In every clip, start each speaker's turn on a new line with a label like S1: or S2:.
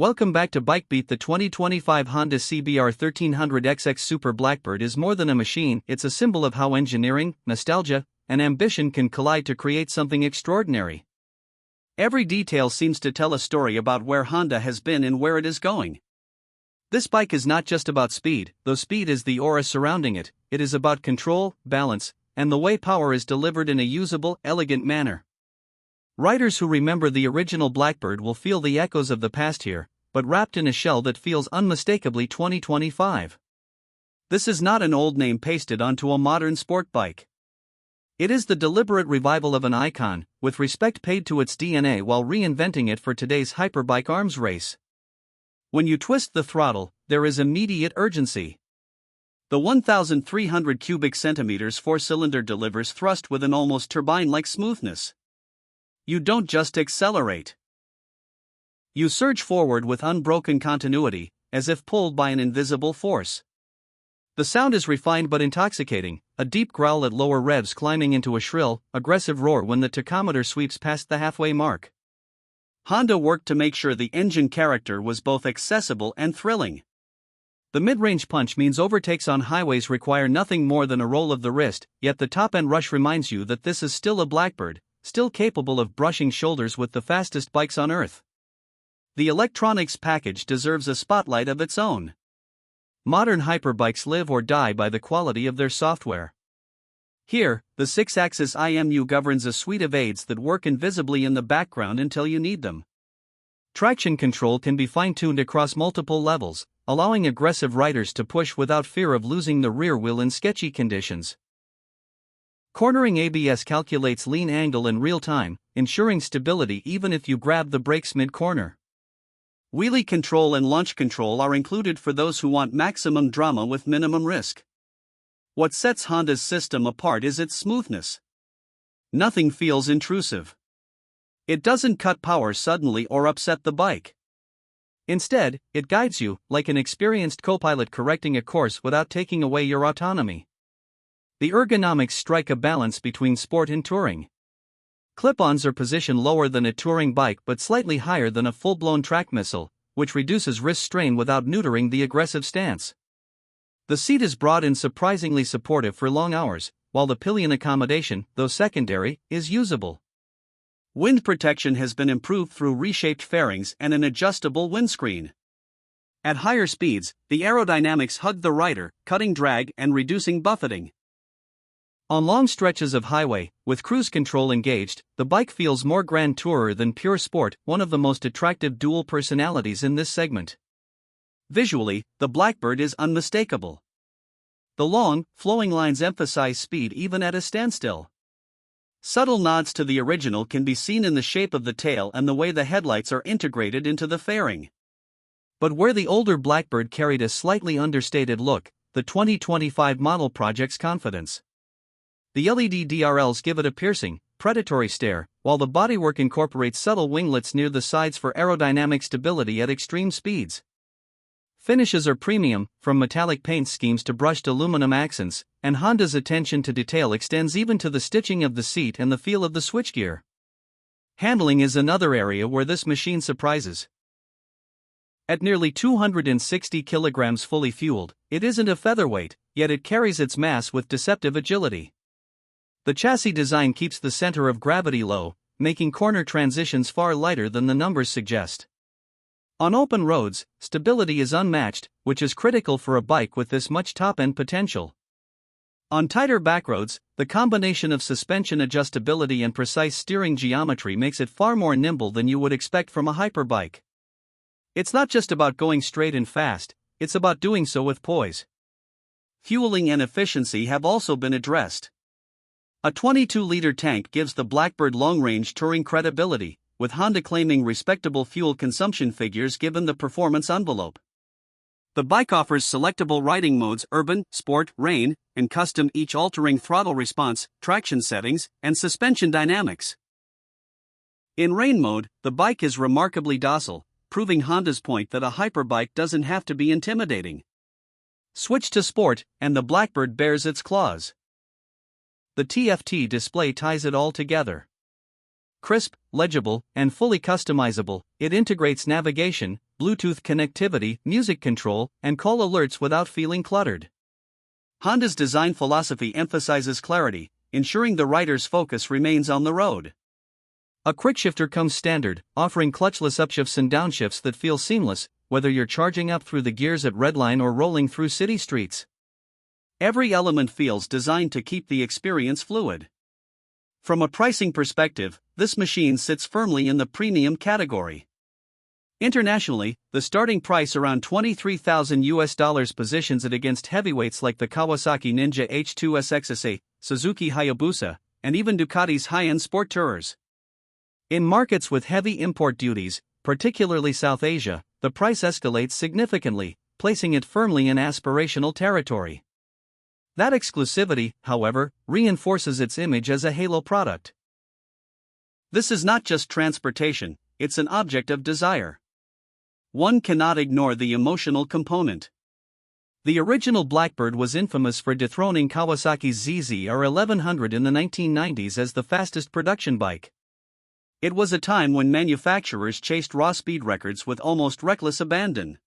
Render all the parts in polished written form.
S1: Welcome back to BikeBeat. The 2025 Honda CBR 1300XX Super Blackbird is more than a machine, it's a symbol of how engineering, nostalgia, and ambition can collide to create something extraordinary. Every detail seems to tell a story about where Honda has been and where it is going. This bike is not just about speed, though speed is the aura surrounding it, it is about control, balance, and the way power is delivered in a usable, elegant manner. Riders who remember the original Blackbird will feel the echoes of the past here, but wrapped in a shell that feels unmistakably 2025. This is not an old name pasted onto a modern sport bike. It is the deliberate revival of an icon, with respect paid to its DNA while reinventing it for today's hyperbike arms race. When you twist the throttle, there is immediate urgency. The 1,300 cubic centimeters four-cylinder delivers thrust with an almost turbine-like smoothness. You don't just accelerate. You surge forward with unbroken continuity, as if pulled by an invisible force. The sound is refined but intoxicating, a deep growl at lower revs climbing into a shrill, aggressive roar when the tachometer sweeps past the halfway mark. Honda worked to make sure the engine character was both accessible and thrilling. The mid-range punch means overtakes on highways require nothing more than a roll of the wrist, yet the top-end rush reminds you that this is still a Blackbird, still capable of brushing shoulders with the fastest bikes on Earth. The electronics package deserves a spotlight of its own. Modern hyperbikes live or die by the quality of their software. Here, the 6-axis IMU governs a suite of aids that work invisibly in the background until you need them. Traction control can be fine-tuned across multiple levels, allowing aggressive riders to push without fear of losing the rear wheel in sketchy conditions. Cornering ABS calculates lean angle in real time, ensuring stability even if you grab the brakes mid-corner. Wheelie control and launch control are included for those who want maximum drama with minimum risk. What sets Honda's system apart is its smoothness. Nothing feels intrusive. It doesn't cut power suddenly or upset the bike. Instead, it guides you, like an experienced co-pilot correcting a course without taking away your autonomy. The ergonomics strike a balance between sport and touring. Clip-ons are positioned lower than a touring bike but slightly higher than a full-blown track missile, which reduces wrist strain without neutering the aggressive stance. The seat is broad and surprisingly supportive for long hours, while the pillion accommodation, though secondary, is usable. Wind protection has been improved through reshaped fairings and an adjustable windscreen. At higher speeds, the aerodynamics hug the rider, cutting drag and reducing buffeting. On long stretches of highway, with cruise control engaged, the bike feels more grand tourer than pure sport, one of the most attractive dual personalities in this segment. Visually, the Blackbird is unmistakable. The long, flowing lines emphasize speed even at a standstill. Subtle nods to the original can be seen in the shape of the tail and the way the headlights are integrated into the fairing. But where the older Blackbird carried a slightly understated look, the 2025 model projects confidence. The LED DRLs give it a piercing, predatory stare, while the bodywork incorporates subtle winglets near the sides for aerodynamic stability at extreme speeds. Finishes are premium, from metallic paint schemes to brushed aluminum accents, and Honda's attention to detail extends even to the stitching of the seat and the feel of the switchgear. Handling is another area where this machine surprises. At nearly 260 kilograms fully fueled, it isn't a featherweight, yet it carries its mass with deceptive agility. The chassis design keeps the center of gravity low, making corner transitions far lighter than the numbers suggest. On open roads, stability is unmatched, which is critical for a bike with this much top-end potential. On tighter backroads, the combination of suspension adjustability and precise steering geometry makes it far more nimble than you would expect from a hyperbike. It's not just about going straight and fast, it's about doing so with poise. Fueling and efficiency have also been addressed. A 22-liter tank gives the Blackbird long-range touring credibility, with Honda claiming respectable fuel consumption figures given the performance envelope. The bike offers selectable riding modes: urban, sport, rain, and custom, each altering throttle response, traction settings, and suspension dynamics. In rain mode, the bike is remarkably docile, proving Honda's point that a hyperbike doesn't have to be intimidating. Switch to sport, and the Blackbird bears its claws. The TFT display ties it all together. Crisp, legible, and fully customizable, it integrates navigation, Bluetooth connectivity, music control, and call alerts without feeling cluttered. Honda's design philosophy emphasizes clarity, ensuring the rider's focus remains on the road. A quickshifter comes standard, offering clutchless upshifts and downshifts that feel seamless, whether you're charging up through the gears at redline or rolling through city streets. Every element feels designed to keep the experience fluid. From a pricing perspective, this machine sits firmly in the premium category. Internationally, the starting price around $23,000 positions it against heavyweights like the Kawasaki Ninja H2SXSA, Suzuki Hayabusa, and even Ducati's high-end sport tourers. In markets with heavy import duties, particularly South Asia, the price escalates significantly, placing it firmly in aspirational territory. That exclusivity, however, reinforces its image as a halo product. This is not just transportation, it's an object of desire. One cannot ignore the emotional component. The original Blackbird was infamous for dethroning Kawasaki's ZZR 1100 in the 1990s as the fastest production bike. It was a time when manufacturers chased raw speed records with almost reckless abandon.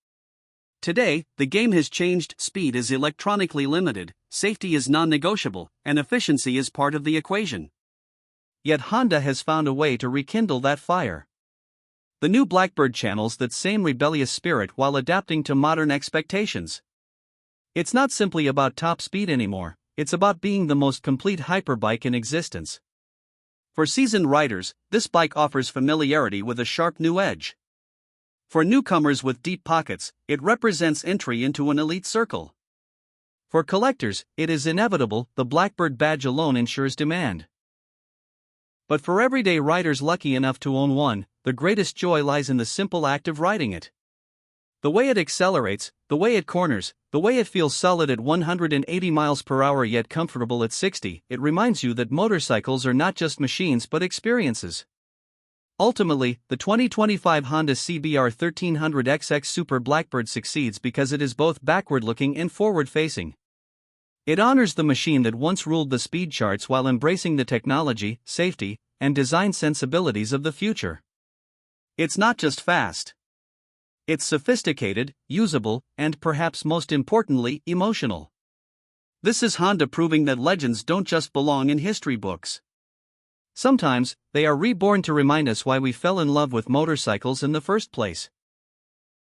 S1: Today, the game has changed. Speed is electronically limited, safety is non-negotiable, and efficiency is part of the equation. Yet Honda has found a way to rekindle that fire. The new Blackbird channels that same rebellious spirit while adapting to modern expectations. It's not simply about top speed anymore, it's about being the most complete hyperbike in existence. For seasoned riders, this bike offers familiarity with a sharp new edge. For newcomers with deep pockets, it represents entry into an elite circle. For collectors, it is inevitable, the Blackbird badge alone ensures demand. But for everyday riders lucky enough to own one, the greatest joy lies in the simple act of riding it. The way it accelerates, the way it corners, the way it feels solid at 180 miles per hour yet comfortable at 60, it reminds you that motorcycles are not just machines but experiences. Ultimately, the 2025 Honda CBR 1300XX Super Blackbird succeeds because it is both backward-looking and forward-facing. It honors the machine that once ruled the speed charts while embracing the technology, safety, and design sensibilities of the future. It's not just fast. It's sophisticated, usable, and perhaps most importantly, emotional. This is Honda proving that legends don't just belong in history books. Sometimes, they are reborn to remind us why we fell in love with motorcycles in the first place.